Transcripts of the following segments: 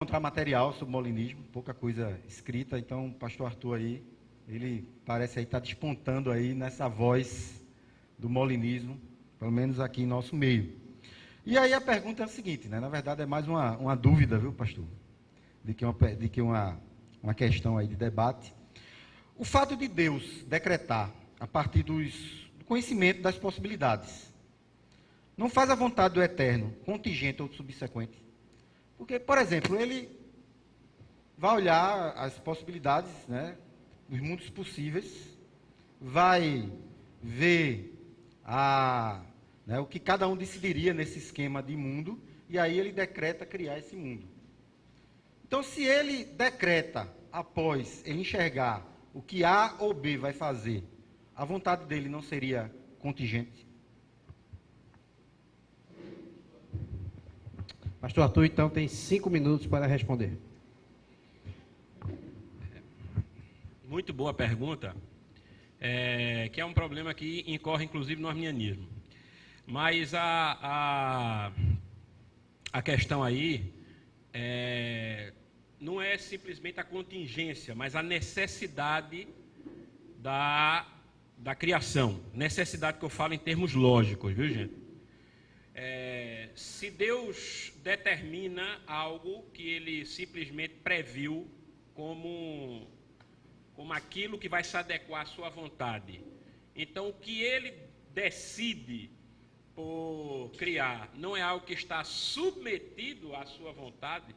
Encontrar material sobre molinismo, pouca coisa escrita, então o pastor Arthur aí, ele parece aí estar despontando aí nessa voz do molinismo, pelo menos aqui em nosso meio. E aí a pergunta é a seguinte, né? Na verdade é mais uma dúvida, viu, pastor? De que uma questão aí de debate. O fato de Deus decretar a partir do conhecimento das possibilidades, não faz a vontade do Eterno contingente ou subsequente? Porque, por exemplo, ele vai olhar as possibilidades, né, os mundos possíveis, vai ver o que cada um decidiria nesse esquema de mundo, e aí ele decreta criar esse mundo. Então, se ele decreta, após ele enxergar o que A ou B vai fazer, a vontade dele não seria contingente? Pastor Arthur, então, tem 5 minutos para responder. Muito boa pergunta, que é um problema que incorre, inclusive, no arminianismo. Mas a questão aí não é simplesmente a contingência, mas a necessidade da criação. Necessidade que eu falo em termos lógicos, viu, gente? Se Deus determina algo que ele simplesmente previu como aquilo que vai se adequar à sua vontade, então o que ele decide por criar não é algo que está submetido à sua vontade,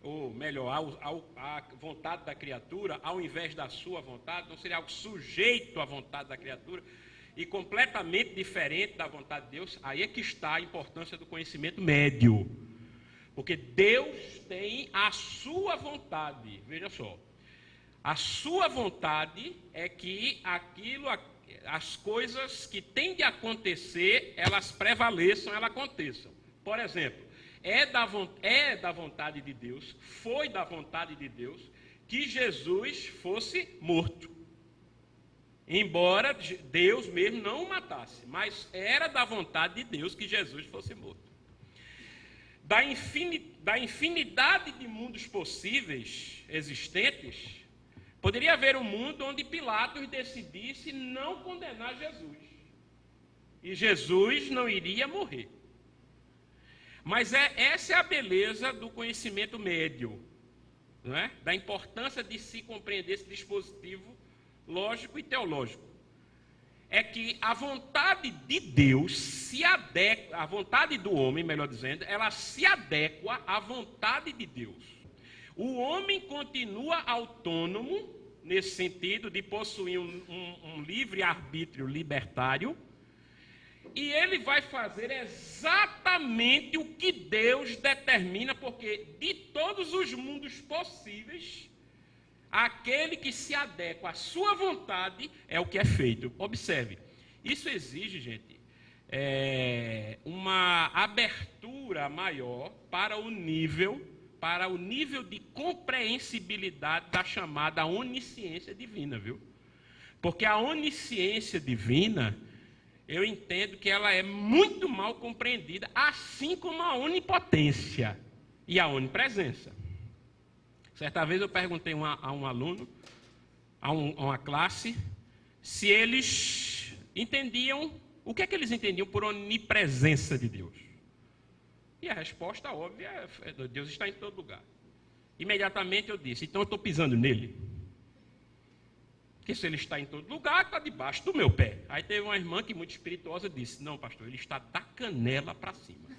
ou melhor, à vontade da criatura, ao invés da sua vontade, não seria algo sujeito à vontade da criatura, e completamente diferente da vontade de Deus. Aí é que está a importância do conhecimento médio, porque Deus tem a sua vontade. Veja só, a sua vontade é que as coisas que têm de acontecer, elas prevaleçam, elas aconteçam. Por exemplo, é da vontade de Deus, foi da vontade de Deus que Jesus fosse morto. Embora Deus mesmo não o matasse, mas era da vontade de Deus que Jesus fosse morto. Da infinidade de mundos possíveis existentes, poderia haver um mundo onde Pilatos decidisse não condenar Jesus. E Jesus não iria morrer. Mas essa é a beleza do conhecimento médio, não é? Da importância de se compreender esse dispositivo lógico e teológico. É que a vontade de Deus se adequa, a vontade do homem, melhor dizendo, ela se adequa à vontade de Deus. O homem continua autônomo, nesse sentido de possuir um livre-arbítrio libertário, e ele vai fazer exatamente o que Deus determina, porque de todos os mundos possíveis, aquele que se adequa à sua vontade é o que é feito. Observe, isso exige, gente, uma abertura maior para o nível de compreensibilidade da chamada onisciência divina, viu? Porque a onisciência divina, eu entendo que ela é muito mal compreendida, assim como a onipotência e a onipresença. Certa vez eu perguntei a um aluno, a uma classe, se eles entendiam, o que é que eles entendiam por onipresença de Deus. E a resposta óbvia é: Deus está em todo lugar. Imediatamente eu disse: então eu estou pisando nele. Porque se ele está em todo lugar, está debaixo do meu pé. Aí teve uma irmã que, muito espirituosa, disse: não, pastor, ele está da canela para cima.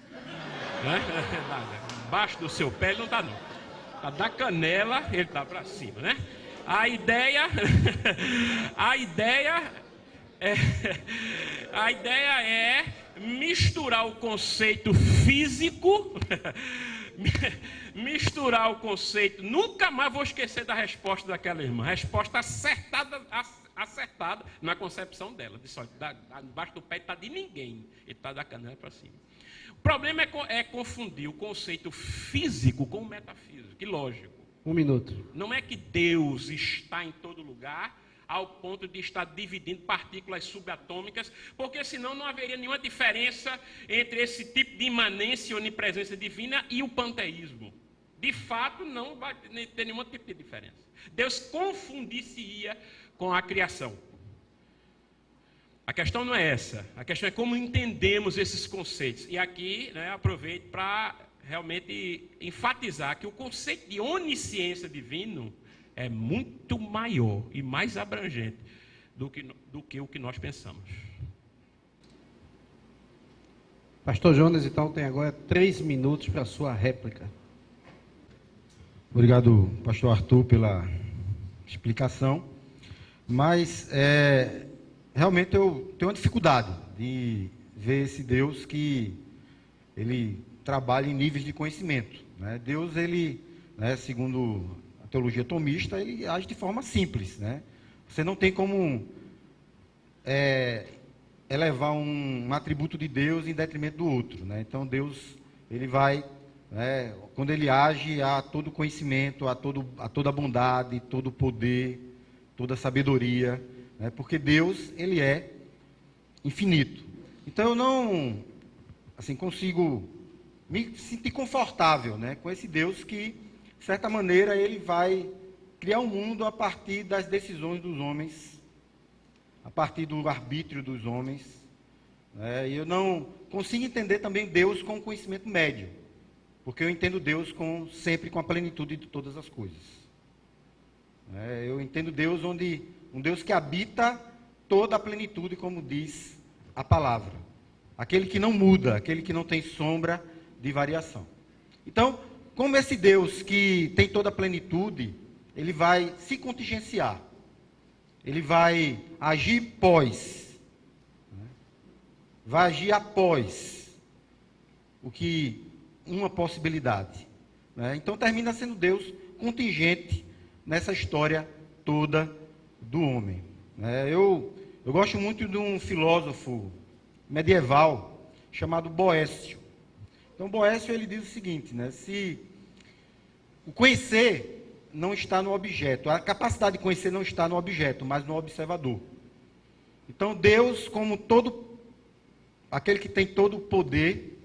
Debaixo do seu pé ele não está, não. Está da canela, ele está para cima, né? A ideia é misturar o conceito físico, misturar o conceito. Nunca mais vou esquecer da resposta daquela irmã. Resposta acertada na concepção dela. Disse: olha, debaixo do pé está de ninguém, ele está da canela para cima. O problema é confundir o conceito físico com o metafísico, que lógico. 1 minuto. Não é que Deus está em todo lugar, ao ponto de estar dividindo partículas subatômicas, porque senão não haveria nenhuma diferença entre esse tipo de imanência e onipresença divina e o panteísmo. De fato, não vai ter nenhum tipo de diferença. Deus confundir-se-ia com a criação. A questão não é essa. A questão é como entendemos esses conceitos. E aqui, aproveito para realmente enfatizar que o conceito de onisciência divino é muito maior e mais abrangente do que o que nós pensamos. Pastor Jonas, então, tem agora 3 minutos para a sua réplica. Obrigado, pastor Arthur, pela explicação. Mas, realmente, eu tenho uma dificuldade de ver esse Deus que ele trabalha em níveis de conhecimento. Né? Deus, ele, segundo a teologia tomista, ele age de forma simples. Né? Você não tem como elevar um atributo de Deus em detrimento do outro. Né? Então, Deus, ele vai, quando ele age, há todo conhecimento, há toda bondade, todo poder, toda sabedoria, né? Porque Deus, ele é infinito. Então, eu não consigo me sentir confortável, né, com esse Deus que, de certa maneira, ele vai criar um mundo a partir das decisões dos homens, a partir do arbítrio dos homens. E eu não consigo entender também Deus com conhecimento médio, porque eu entendo Deus sempre com a plenitude de todas as coisas. Eu entendo Deus um Deus que habita toda a plenitude, como diz a palavra. Aquele que não muda, aquele que não tem sombra de variação. Então, como esse Deus que tem toda a plenitude, ele vai se contingenciar. Ele vai agir vai agir após uma possibilidade. Então, termina sendo Deus contingente nessa história toda do homem. Eu gosto muito de um filósofo medieval chamado Boécio. Então, Boécio, ele diz o seguinte, se o conhecer não está no objeto, a capacidade de conhecer não está no objeto, mas no observador. Então, Deus, como aquele que tem todo o poder,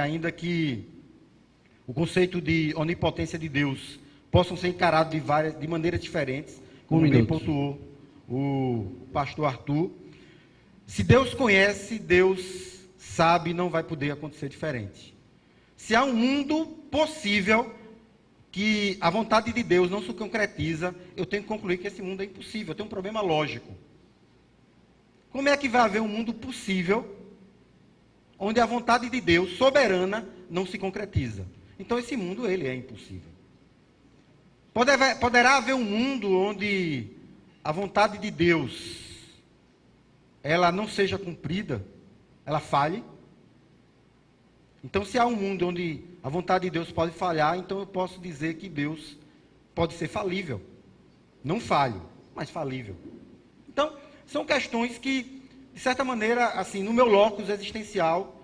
ainda que o conceito de onipotência de Deus possam ser encarados de maneiras diferentes, como bem pontuou o pastor Arthur. Se Deus conhece, Deus sabe, não vai poder acontecer diferente. Se há um mundo possível que a vontade de Deus não se concretiza, eu tenho que concluir que esse mundo é impossível. Eu tenho um problema lógico. Como é que vai haver um mundo possível onde a vontade de Deus, soberana, não se concretiza? Então esse mundo, ele é impossível. Poderá haver um mundo onde a vontade de Deus, ela não seja cumprida, ela falhe? Então, se há um mundo onde a vontade de Deus pode falhar, então eu posso dizer que Deus pode ser falível. Não falho, mas falível. Então, são questões que, de certa maneira, assim, no meu locus existencial,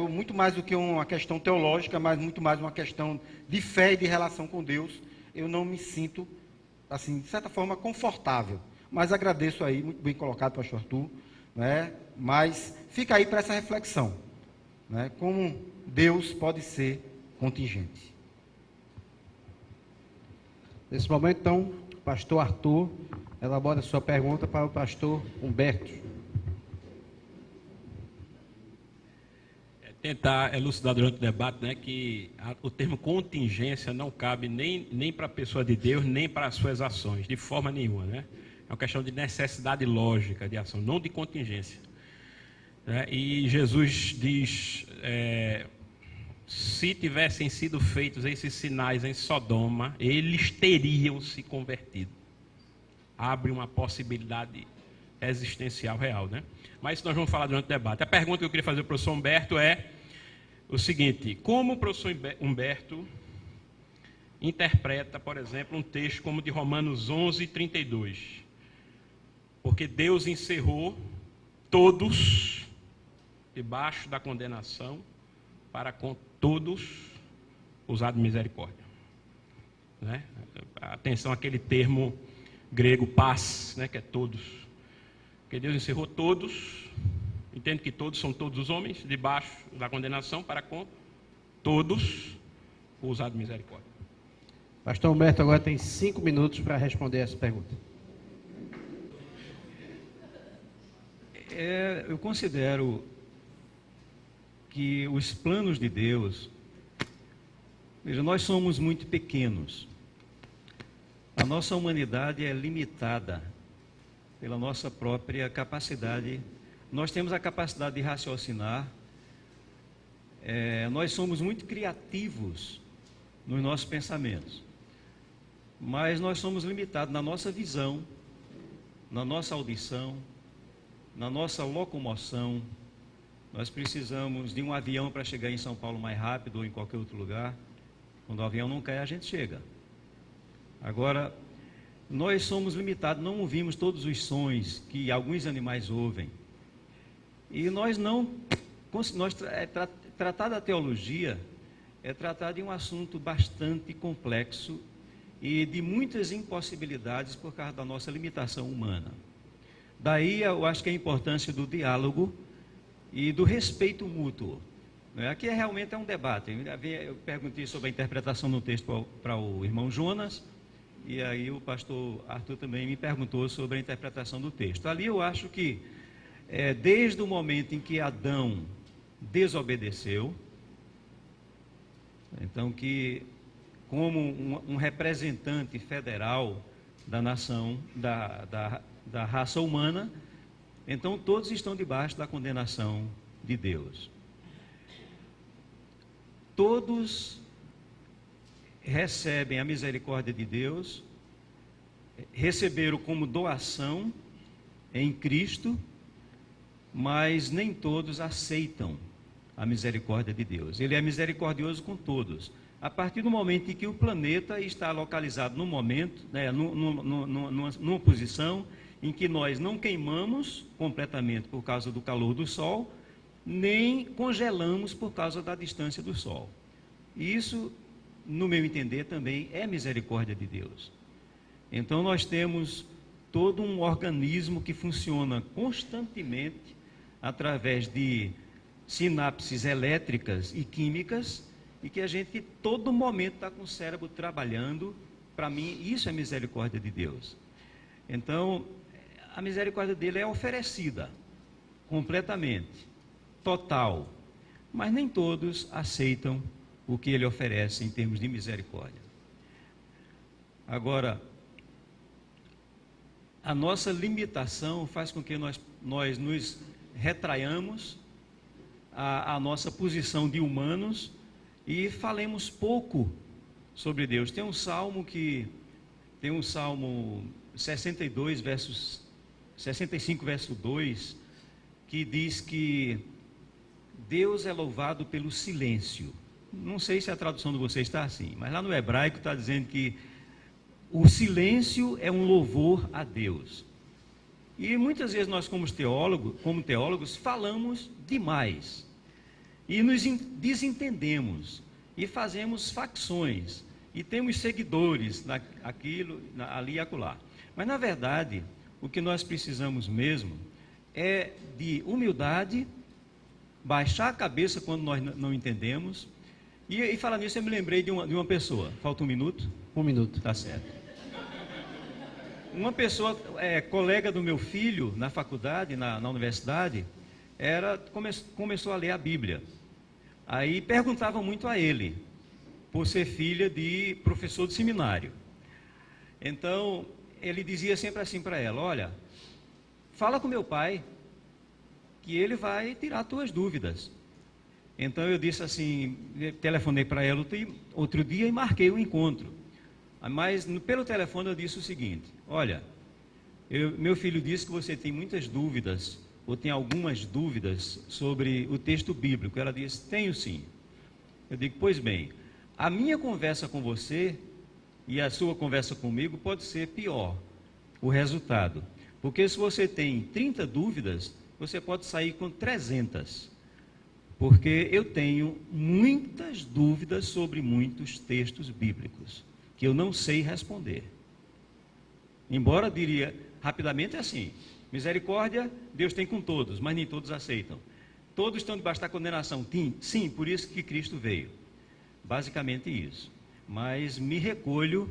muito mais do que uma questão teológica, mas muito mais uma questão de fé e de relação com Deus, eu não me sinto, assim, de certa forma, confortável. Mas agradeço aí, muito bem colocado, pastor Arthur, mas fica aí para essa reflexão. Como Deus pode ser contingente. Nesse momento, então, o pastor Arthur elabora a sua pergunta para o pastor Humberto. Tentar elucidar durante o debate, que o termo contingência não cabe nem para a pessoa de Deus, nem para as suas ações, de forma nenhuma. É uma questão de necessidade lógica de ação, não de contingência. E Jesus diz, se tivessem sido feitos esses sinais em Sodoma, eles teriam se convertido. Abre uma possibilidade existencial real, Mas isso nós vamos falar durante o debate. A pergunta que eu queria fazer para o professor Humberto é o seguinte: como o professor Humberto interpreta, por exemplo, um texto como o de Romanos 11:32? Porque Deus encerrou todos debaixo da condenação, para com todos usar de misericórdia. Atenção àquele termo grego paz, que é todos. Porque Deus encerrou todos, entende que todos são todos os homens, debaixo da condenação, para com todos usar de misericórdia. Pastor Humberto agora tem 5 minutos para responder essa pergunta. Eu considero que os planos de Deus, veja, nós somos muito pequenos. A nossa humanidade é limitada pela nossa própria capacidade. Nós temos a capacidade de raciocinar. Nós somos muito criativos nos nossos pensamentos. Mas nós somos limitados na nossa visão, na nossa audição, na nossa locomoção. Nós precisamos de um avião para chegar em São Paulo mais rápido ou em qualquer outro lugar. Quando o avião não cai, a gente chega. Agora, nós somos limitados, não ouvimos todos os sons que alguns animais ouvem. E tratar da teologia é tratar de um assunto bastante complexo e de muitas impossibilidades por causa da nossa limitação humana. Daí eu acho que a importância do diálogo e do respeito mútuo. Aqui realmente é um debate. Eu perguntei sobre a interpretação do texto para o irmão Jonas, e aí o pastor Arthur também me perguntou sobre a interpretação do texto. Ali eu acho que, desde o momento em que Adão desobedeceu, então que como um representante federal da nação, da raça humana, então todos estão debaixo da condenação de Deus. Todos recebem a misericórdia de Deus, receberam como doação em Cristo, mas nem todos aceitam a misericórdia de Deus. Ele é misericordioso com todos. A partir do momento em que o planeta está localizado numa posição em que nós não queimamos completamente por causa do calor do Sol, nem congelamos por causa da distância do Sol. Isso, no meu entender, também é misericórdia de Deus. Então nós temos todo um organismo que funciona constantemente através de sinapses elétricas e químicas, e que a gente todo momento está com o cérebro trabalhando. Para mim, isso é misericórdia de Deus. Então, a misericórdia dele é oferecida completamente, total, mas nem todos aceitam o que ele oferece em termos de misericórdia. Agora, a nossa limitação faz com que nós nos retraiamos a nossa posição de humanos e falemos pouco sobre Deus. Tem um salmo 65, verso 2, que diz que Deus é louvado pelo silêncio. Não sei se a tradução de vocês está assim, mas lá no hebraico está dizendo que o silêncio é um louvor a Deus. E muitas vezes nós, como teólogos, falamos demais. E nos desentendemos, e fazemos facções, e temos seguidores ali e acolá. Mas, na verdade, o que nós precisamos mesmo é de humildade, baixar a cabeça quando nós não entendemos. E falar nisso, eu me lembrei de uma pessoa. Falta 1 minuto? 1 minuto. Tá certo. Uma pessoa, colega do meu filho na faculdade, na universidade, começou a ler a Bíblia. Aí perguntavam muito a ele, por ser filha de professor de seminário. Então, ele dizia sempre assim para ela: olha, fala com meu pai, que ele vai tirar tuas dúvidas. Então eu disse assim, telefonei para ela outro dia e marquei o encontro. Mas pelo telefone eu disse o seguinte: olha, meu filho disse que você tem muitas dúvidas, ou tem algumas dúvidas sobre o texto bíblico. Ela disse: tenho sim. Eu digo: pois bem, a minha conversa com você e a sua conversa comigo pode ser pior, o resultado. Porque se você tem 30 dúvidas, você pode sair com 300. Porque eu tenho muitas dúvidas sobre muitos textos bíblicos, que eu não sei responder. Embora diria rapidamente assim: misericórdia Deus tem com todos, mas nem todos aceitam. Todos estão debaixo da condenação. Sim, por isso que Cristo veio. Basicamente isso. mas me recolho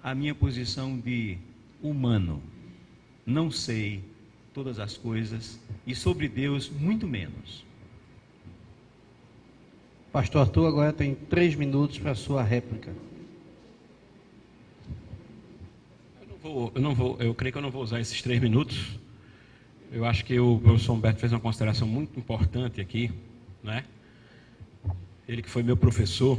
à minha posição de humano. Não sei todas as coisas e sobre Deus muito menos. Pastor Arthur agora tem 3 minutos para a sua réplica. Eu creio que eu não vou usar esses 3 minutos. Eu acho que o professor Humberto fez uma consideração muito importante aqui, né? Ele que foi meu professor,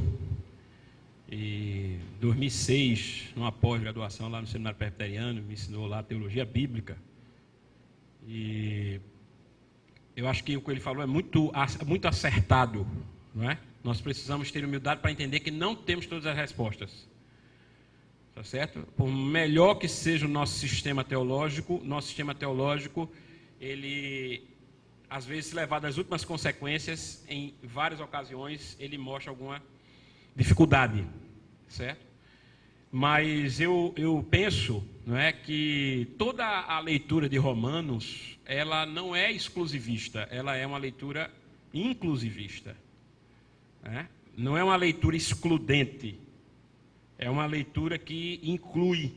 e em 2006, numa pós-graduação lá no Seminário Presbiteriano, me ensinou lá teologia bíblica. E eu acho que o que ele falou é muito acertado, não é? Nós precisamos ter humildade para entender que não temos todas as respostas. Tá certo? Por melhor que seja o nosso sistema teológico, ele, às vezes, levado às últimas consequências, em várias ocasiões, ele mostra alguma dificuldade, certo? Mas eu penso, não é, que toda a leitura de Romanos, ela não é exclusivista, ela é uma leitura inclusivista. Né? Não é uma leitura excludente, é uma leitura que inclui.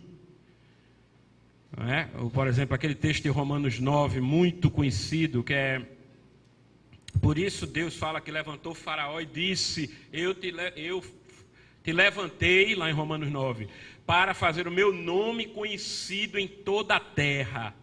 Não é? Por exemplo, aquele texto de Romanos 9, muito conhecido, que é: por isso Deus fala que levantou Faraó e disse, eu te levantei, lá em Romanos 9, para fazer o meu nome conhecido em toda a terra.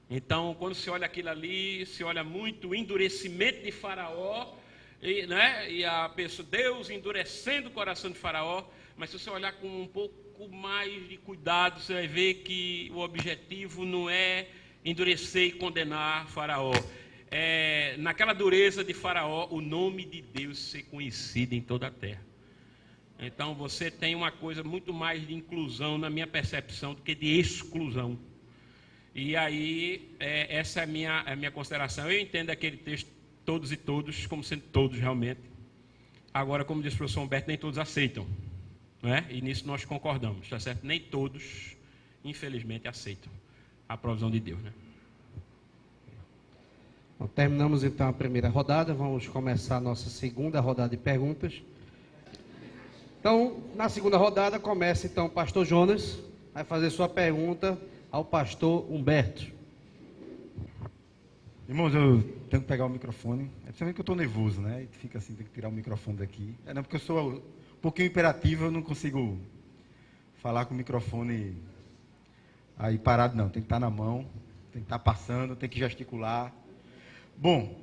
Então, quando se olha aquilo ali, se olha muito o endurecimento de Faraó, e a pessoa, Deus endurecendo o coração de Faraó, mas se você olhar com um pouco mais de cuidado, você vai ver que o objetivo não é endurecer e condenar Faraó. É, naquela dureza de Faraó, o nome de Deus ser conhecido em toda a terra. Então você tem uma coisa muito mais de inclusão na minha percepção do que de exclusão. E aí, essa é a minha consideração. Eu entendo aquele texto, todos e todos, como sendo todos realmente. Agora, como disse o professor Humberto, nem todos aceitam. Não é? E nisso nós concordamos, tá certo? Nem todos, infelizmente, aceitam a provisão de Deus, né? Bom, terminamos então a primeira rodada, vamos começar a nossa segunda rodada de perguntas. Então, na segunda rodada, começa então o pastor Jonas, vai fazer sua pergunta ao pastor Humberto. Irmãos, eu tenho que pegar o microfone, é principalmente que eu estou nervoso, né? E fica assim, tem que tirar o microfone daqui. Não, porque eu sou um pouquinho imperativo, eu não consigo falar com o microfone aí parado, não. Tem que estar na mão, tem que estar passando, tem que gesticular. Bom,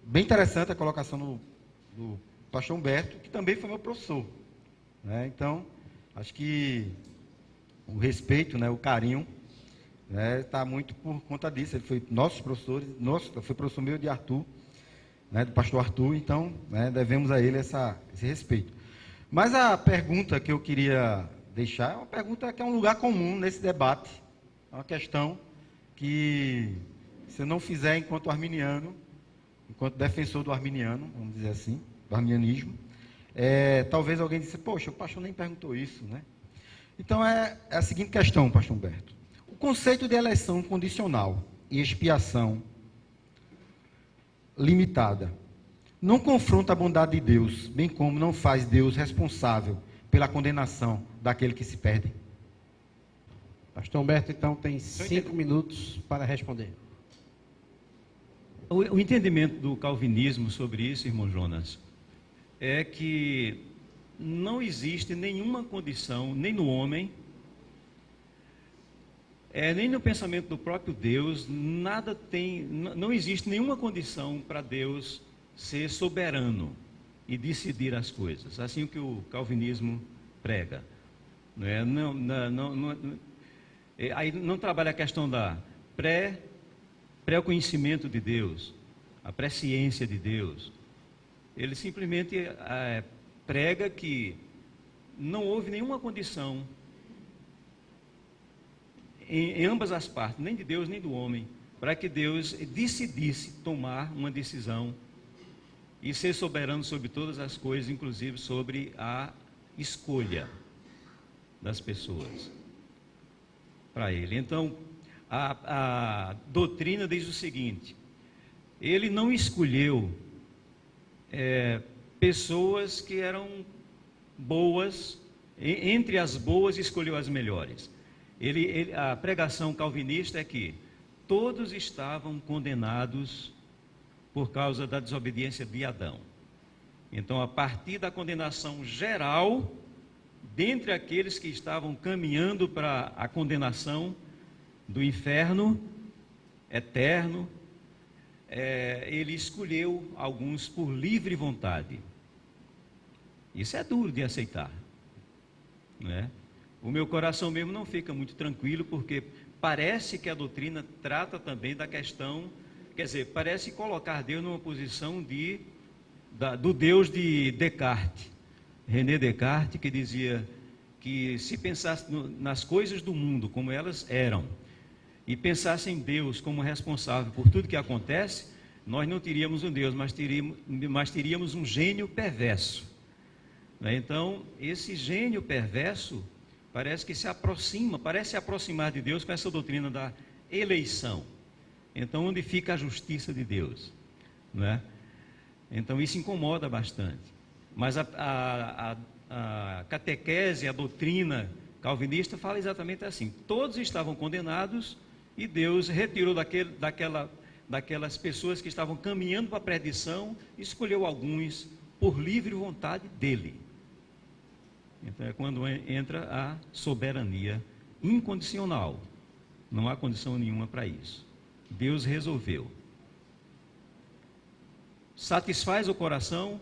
bem interessante a colocação do pastor Humberto, que também foi meu professor. Né? Então, acho que o respeito, né, o carinho, está muito por conta disso. Ele foi nossos professores, foi professor meu de Arthur, né, do pastor Arthur, então devemos a ele esse respeito. Mas a pergunta que eu queria deixar é uma pergunta que é um lugar comum nesse debate, é uma questão que, se eu não fizer enquanto arminiano, enquanto defensor do arminiano, vamos dizer assim, do arminianismo, talvez alguém disse, poxa, o pastor nem perguntou isso, né? Então é a seguinte questão, pastor Humberto. O conceito de eleição condicional e expiação limitada não confronta a bondade de Deus, bem como não faz Deus responsável pela condenação daquele que se perde? Pastor Humberto, então, tem 5 minutos para responder. O entendimento do calvinismo sobre isso, irmão Jonas, é que não existe nenhuma condição, nem no homem, nem no pensamento do próprio Deus, não existe nenhuma condição para Deus ser soberano e decidir as coisas. Assim o que o calvinismo prega. Aí não trabalha a questão da pré-conhecimento de Deus, a presciência de Deus. Ele simplesmente prega que não houve nenhuma condição em ambas as partes, nem de Deus nem do homem, para que Deus decidisse tomar uma decisão e ser soberano sobre todas as coisas, inclusive sobre a escolha das pessoas para ele. Então, a doutrina diz o seguinte: ele não escolheu pessoas que eram boas, entre as boas escolheu as melhores. A pregação calvinista é que todos estavam condenados por causa da desobediência de Adão. Então, a partir da condenação geral, dentre aqueles que estavam caminhando para a condenação do inferno eterno, ele escolheu alguns por livre vontade. Isso é duro de aceitar, né? O meu coração mesmo não fica muito tranquilo, porque parece que a doutrina trata também da questão, quer dizer, parece colocar Deus numa posição do Deus de Descartes, René Descartes, que dizia que se pensasse nas coisas do mundo como elas eram, e pensasse em Deus como responsável por tudo que acontece, nós não teríamos um Deus, mas teríamos um gênio perverso. Então, esse gênio perverso parece se aproximar de Deus com essa doutrina da eleição. Então, onde fica a justiça de Deus, né? Então, isso incomoda bastante. Mas a catequese, a doutrina calvinista fala exatamente assim: todos estavam condenados e Deus retirou daquelas pessoas que estavam caminhando para a perdição, escolheu alguns por livre vontade dele. Então é quando entra a soberania incondicional. Não há condição nenhuma para isso. Deus resolveu. Satisfaz o coração,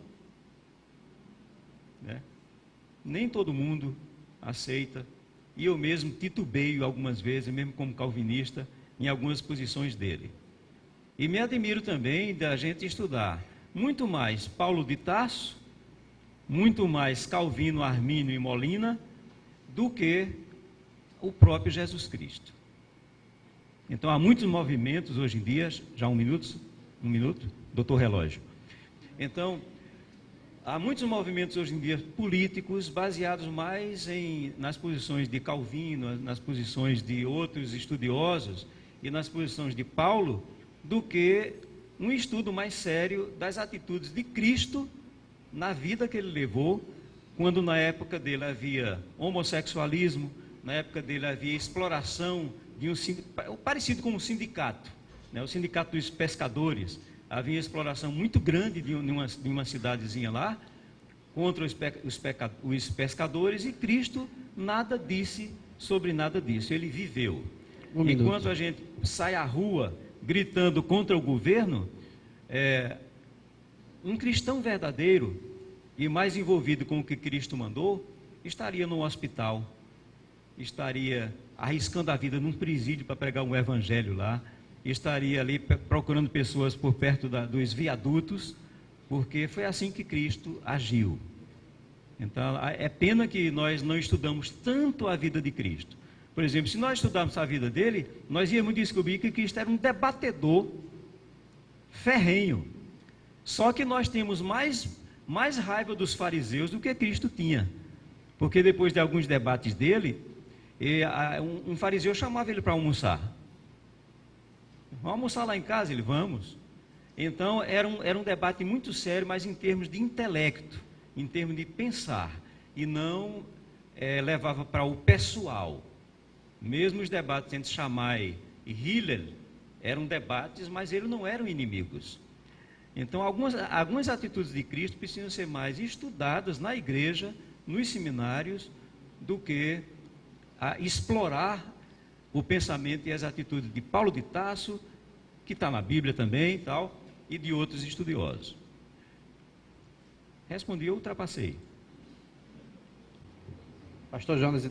né? Nem todo mundo aceita, e eu mesmo titubeio algumas vezes, mesmo como calvinista, em algumas posições dele. E me admiro também da gente estudar muito mais Paulo de Tarso, muito mais Calvino, Armínio e Molina, do que o próprio Jesus Cristo. Então há muitos movimentos hoje em dia, já um minuto, doutor Relógio. Então, há muitos movimentos hoje em dia políticos baseados mais nas posições de Calvino, nas posições de outros estudiosos e nas posições de Paulo, do que um estudo mais sério das atitudes de Cristo na vida que ele levou, quando na época dele havia homossexualismo, na época dele havia exploração de parecido com um sindicato, né? O sindicato dos pescadores. Havia exploração muito grande de uma cidadezinha lá, contra os pescadores, e Cristo nada disse sobre nada disso, ele viveu. Enquanto a gente sai à rua gritando contra o governo, um cristão verdadeiro e mais envolvido com o que Cristo mandou, estaria no hospital, estaria arriscando a vida num presídio para pregar um evangelho lá, estaria ali procurando pessoas por perto dos viadutos, porque foi assim que Cristo agiu. Então, é pena que nós não estudamos tanto a vida de Cristo. Por exemplo, se nós estudarmos a vida dele, nós íamos descobrir que Cristo era um debatedor ferrenho. Só que nós temos mais raiva dos fariseus do que Cristo tinha. Porque depois de alguns debates dele, um fariseu chamava ele para almoçar. Vamos almoçar lá em casa? Ele, vamos. Então, era um debate muito sério, mas em termos de intelecto, em termos de pensar, e não levava para o pessoal. Mesmo os debates entre Shammai e Hillel eram debates, mas eles não eram inimigos. Então, algumas atitudes de Cristo precisam ser mais estudadas na igreja, nos seminários, do que explorar o pensamento e as atitudes de Paulo de Tarso, que está na Bíblia também, e de outros estudiosos. Respondi, eu ultrapassei. Pastor Jonas.